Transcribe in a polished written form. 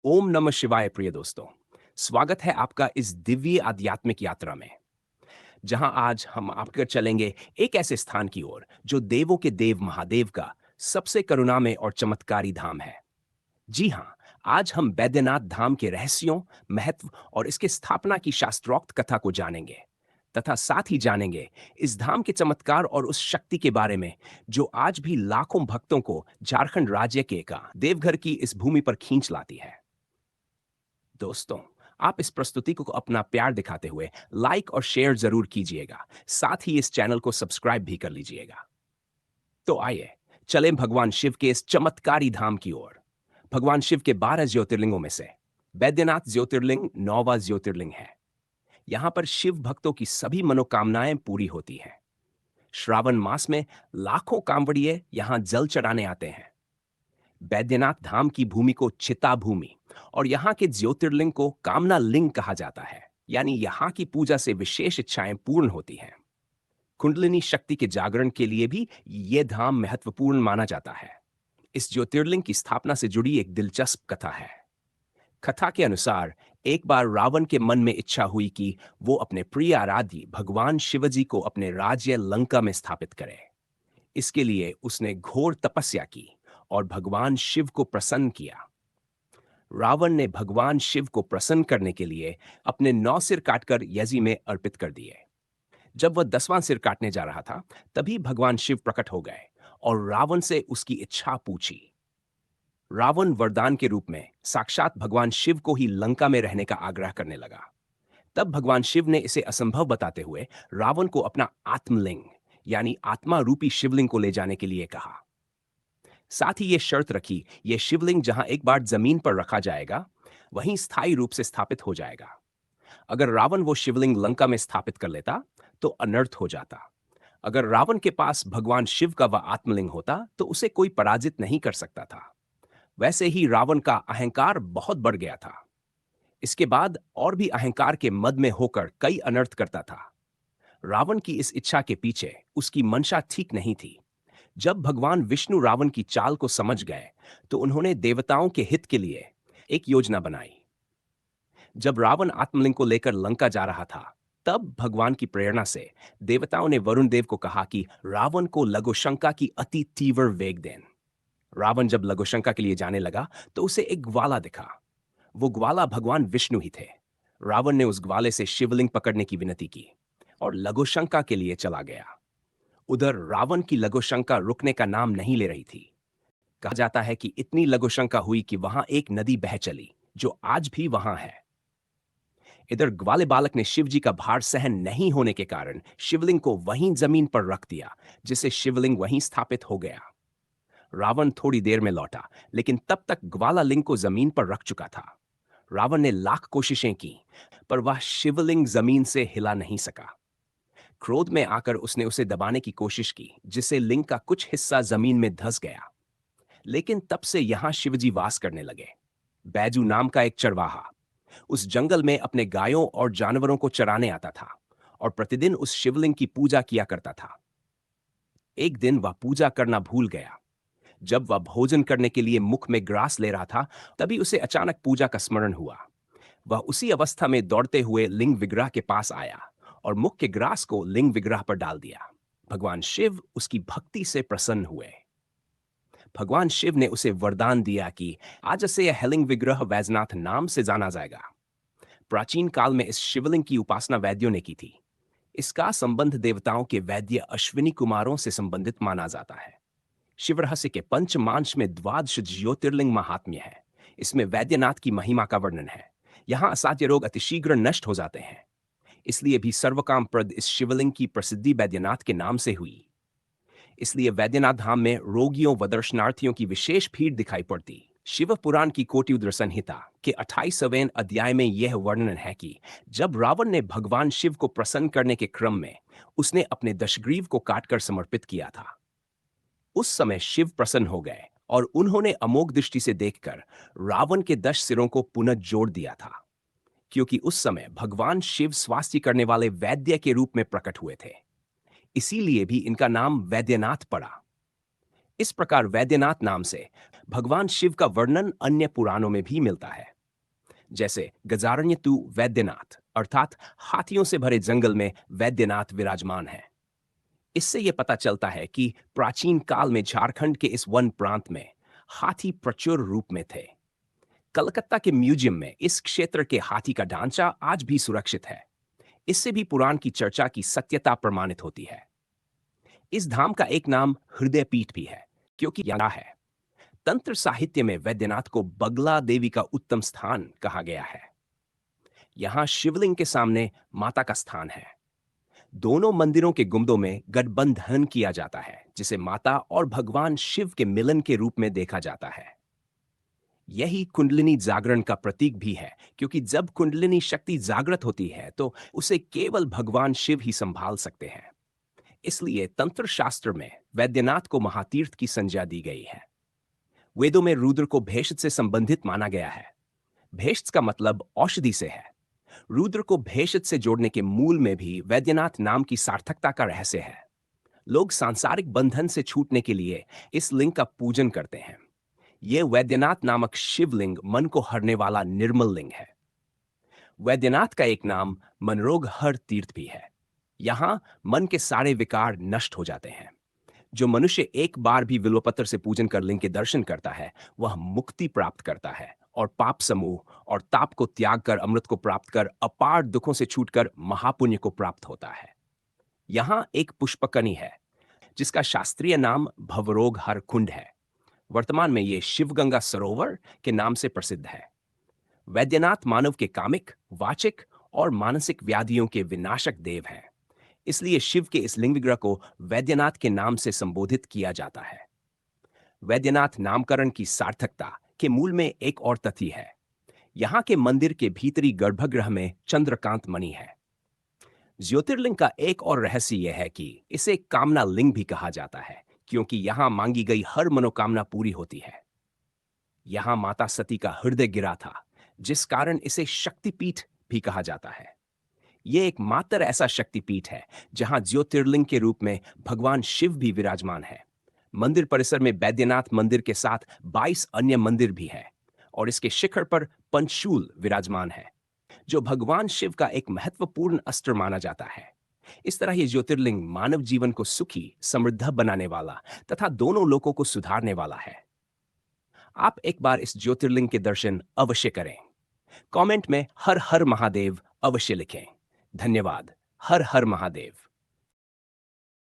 ओम नमः शिवाय प्रिय दोस्तों। स्वागत है आपका इस दिव्य आध्यात्मिक यात्रा में, जहां आज हम आपकर चलेंगे एक ऐसे स्थान की ओर जो देवों के देव महादेव का सबसे करुणामय और चमत्कारी धाम है। जी हाँ, आज हम बैद्यनाथ धाम के रहस्यों, महत्व और इसके स्थापना की शास्त्रोक्त कथा को जानेंगे तथा साथ ही जानेंगे इस धाम के चमत्कार और उस शक्ति के बारे में जो आज भी लाखों भक्तों को झारखंड राज्य के का देवघर की इस भूमि पर खींच लाती है। दोस्तों, आप इस प्रस्तुति को अपना प्यार दिखाते हुए लाइक और शेयर जरूर कीजिएगा। साथ ही इस चैनल को सब्सक्राइब भी कर लीजिएगा। तो आइए चलें भगवान शिव के इस चमत्कारी धाम की ओर। भगवान शिव के 12 ज्योतिर्लिंगों में से बैद्यनाथ ज्योतिर्लिंग 9वां ज्योतिर्लिंग है। यहाँ पर शिव भक्तों की सभी मनोकामनाएं पूरी होती हैं। श्रावण मास में लाखों कांवड़िए यहाँ जल चढ़ाने आते हैं। बैद्यनाथ धाम की भूमि को चिता भूमि और यहाँ के ज्योतिर्लिंग को कामना लिंग कहा जाता है, यानी यहाँ की पूजा से विशेष इच्छाएं पूर्ण होती हैं। कुंडलिनी शक्ति के जागरण के लिए भी ये धाम महत्वपूर्ण माना जाता है। इस ज्योतिर्लिंग की स्थापना से जुड़ी एक दिलचस्प कथा है। कथा के अनुसार एक बार रावण के मन में इच्छा हुई कि वो अपने प्रिय आराध्य भगवान शिवजी को अपने राज्य लंका में स्थापित करे। इसके लिए उसने घोर तपस्या की और भगवान शिव को प्रसन्न किया। रावण ने भगवान शिव को प्रसन्न करने के लिए अपने 9 सिर काटकर यजी में अर्पित कर दिए। जब वह 10वां सिर काटने जा रहा था, तभी भगवान शिव प्रकट हो गए और रावण से उसकी इच्छा पूछी। रावण वरदान के रूप में साक्षात भगवान शिव को ही लंका में रहने का आग्रह करने लगा। तब भगवान शिव ने इसे असंभव बताते हुए रावण को अपना आत्मलिंग यानी आत्मा रूपी शिवलिंग को ले जाने के लिए कहा। साथ ही ये शर्त रखी, ये शिवलिंग जहां एक बार जमीन पर रखा जाएगा, वहीं स्थायी रूप से स्थापित हो जाएगा। अगर रावण वो शिवलिंग लंका में स्थापित कर लेता, तो अनर्थ हो जाता। अगर रावण के पास भगवान शिव का वह आत्मलिंग होता, तो उसे कोई पराजित नहीं कर सकता था। वैसे ही रावण का अहंकार बहुत बढ़ गया था। इसके बाद और भी अहंकार के मद में होकर कई अनर्थ करता था। रावण की इस इच्छा के पीछे उसकी मंशा ठीक नहीं थी। जब भगवान विष्णु रावण की चाल को समझ गए, तो उन्होंने देवताओं के हित के लिए एक योजना बनाई। जब रावण आत्मलिंग को लेकर लंका जा रहा था, तब भगवान की प्रेरणा से देवताओं ने वरुण देव को कहा कि रावण को लघुशंका की अति तीव्र वेग दें। रावण जब लघुशंका के लिए जाने लगा, तो उसे एक ग्वाला दिखा। वो ग्वाला भगवान विष्णु ही थे। रावण ने उस ग्वाले से शिवलिंग पकड़ने की विनती की और लघुशंका के लिए चला गया। उधर रावण की लघुशंका रुकने का नाम नहीं ले रही थी। कहा जाता है कि इतनी लघुशंका हुई कि वहां एक नदी बह चली, जो आज भी वहां है। इधर ग्वाले बालक ने शिवजी का भार सहन नहीं होने के कारण शिवलिंग को वहीं जमीन पर रख दिया, जिससे शिवलिंग वहीं स्थापित हो गया। रावण थोड़ी देर में लौटा, लेकिन तब तक ग्वाला लिंग को जमीन पर रख चुका था। रावण ने लाख कोशिशें की, पर वह शिवलिंग जमीन से हिला नहीं सका। क्रोध में आकर उसने उसे दबाने की कोशिश की, जिससे लिंग का कुछ हिस्सा जमीन में धंस गया। लेकिन तब से यहां शिवजी वास करने लगे। बैजू नाम का एक चरवाहा उस जंगल में अपने गायों और जानवरों को चराने आता था और प्रतिदिन उस शिवलिंग की पूजा किया करता था। एक दिन वह पूजा करना भूल गया। जब वह भोजन करने के लिए मुख में ग्रास ले रहा था, तभी उसे अचानक पूजा का स्मरण हुआ। वह उसी अवस्था में दौड़ते हुए लिंग विग्रह के पास आया और मुख के ग्रास को लिंग विग्रह पर डाल दिया। भगवान शिव उसकी भक्ति से प्रसन्न हुए। भगवान शिव ने उसे वरदान दिया कि आज से यह लिंग विग्रह वैजनाथ नाम से जाना जाएगा। प्राचीन काल में इस शिवलिंग की उपासना वैद्यों ने की थी। इसका संबंध देवताओं के वैद्य अश्विनी कुमारों से संबंधित माना जाता है। शिव रहस्य के पंचमांश में द्वादश ज्योतिर्लिंग महात्म्य है। इसमें वैद्यनाथ की महिमा का वर्णन है। यहाँ असाध्य रोग अतिशीघ्र नष्ट हो जाते हैं। इसलिए भी सर्वकाम प्रद इस शिवलिंग की प्रसिद्धि वैद्यनाथ के नाम से हुई। इसलिए वैद्यनाथ धाम में रोगियों व दर्शनार्थियों की विशेष भीड़ दिखाई पड़ती। शिव पुराण की कोटिउद्र संहिता के 28वें अध्याय में यह वर्णन है कि जब रावण ने भगवान शिव को प्रसन्न करने के क्रम में उसने अपने दशग्रीव को काटकर समर्पित किया था। उस समय शिव प्रसन्न हो गए और उन्होंने अमोघ दृष्टि से देखकर रावण के 10 सिरों को पुनः जोड़ दिया था, क्योंकि उस समय भगवान शिव स्वास्थ्य करने वाले वैद्य के रूप में प्रकट हुए थे। इसीलिए भी इनका नाम वैद्यनाथ पड़ा। इस प्रकार वैद्यनाथ नाम से भगवान शिव का वर्णन अन्य पुराणों में भी मिलता है, जैसे गजारण्यतु वैद्यनाथ अर्थात हाथियों से भरे जंगल में वैद्यनाथ विराजमान है। इससे यह पता चलता है कि प्राचीन काल में झारखंड के इस वन प्रांत में हाथी प्रचुर रूप में थे। कलकत्ता के म्यूजियम में इस क्षेत्र के हाथी का ढांचा आज भी सुरक्षित है। इससे भी पुराण की चर्चा की सत्यता प्रमाणित होती है। इस धाम का एक नाम हृदय पीठ भी है, क्योंकि यहाँ है। तंत्र साहित्य में वैद्यनाथ को बगला देवी का उत्तम स्थान कहा गया है। यहाँ शिवलिंग के सामने माता का स्थान है। दोनों मंदिरों के गुंबदों में गठबंधन किया जाता है, जिसे माता और भगवान शिव के मिलन के रूप में देखा जाता है। यही कुंडलिनी जागरण का प्रतीक भी है, क्योंकि जब कुंडलिनी शक्ति जागृत होती है तो उसे केवल भगवान शिव ही संभाल सकते हैं। इसलिए तंत्र शास्त्र में वैद्यनाथ को महातीर्थ की संज्ञा दी गई है। वेदों में रुद्र को भेषज से संबंधित माना गया है। भेषज का मतलब औषधि से है। रुद्र को भेषज से जोड़ने के मूल में भी वैद्यनाथ नाम की सार्थकता का रहस्य है। लोग सांसारिक बंधन से छूटने के लिए इस लिंग का पूजन करते हैं। यह वैद्यनाथ नामक शिवलिंग मन को हरने वाला निर्मल लिंग है। वैद्यनाथ का एक नाम मनरोग हर तीर्थ भी है। यहां मन के सारे विकार नष्ट हो जाते हैं। जो मनुष्य एक बार भी बिल्वपत्र से पूजन कर लिंग के दर्शन करता है, वह मुक्ति प्राप्त करता है और पाप समूह और ताप को त्याग कर अमृत को प्राप्त कर अपार दुखों से छूटकर महापुण्य को प्राप्त होता है। यहाँ एक पुष्पकनी है, जिसका शास्त्रीय नाम भवरोग हर कुंड है। वर्तमान में ये शिवगंगा सरोवर के नाम से प्रसिद्ध है। वैद्यनाथ मानव के कामिक, वाचिक और मानसिक व्याधियों के विनाशक देव हैं। इसलिए शिव के इस लिंग विग्रह को वैद्यनाथ के नाम से संबोधित किया जाता है। वैद्यनाथ नामकरण की सार्थकता के मूल में एक और तथ्य है। यहाँ के मंदिर के भीतरी गर्भगृह में चंद्रकांत मणि है। ज्योतिर्लिंग का एक और रहस्य यह है कि इसे कामना लिंग भी कहा जाता है, क्योंकि यहाँ मांगी गई हर मनोकामना पूरी होती है। यहाँ माता सती का हृदय गिरा था, जिस कारण इसे शक्तिपीठ भी कहा जाता है। यह एकमात्र ऐसा शक्तिपीठ है जहां ज्योतिर्लिंग के रूप में भगवान शिव भी विराजमान है। मंदिर परिसर में बैद्यनाथ मंदिर के साथ 22 अन्य मंदिर भी हैं और इसके शिखर पर पंचशूल विराजमान है, जो भगवान शिव का एक महत्वपूर्ण अस्त्र माना जाता है। इस तरह ये ज्योतिर्लिंग मानव जीवन को सुखी, समृद्ध बनाने वाला तथा दोनों लोकों को सुधारने वाला है। आप एक बार इस ज्योतिर्लिंग के दर्शन अवश्य करें। कमेंट में हर हर महादेव अवश्य लिखें। धन्यवाद। हर हर महादेव।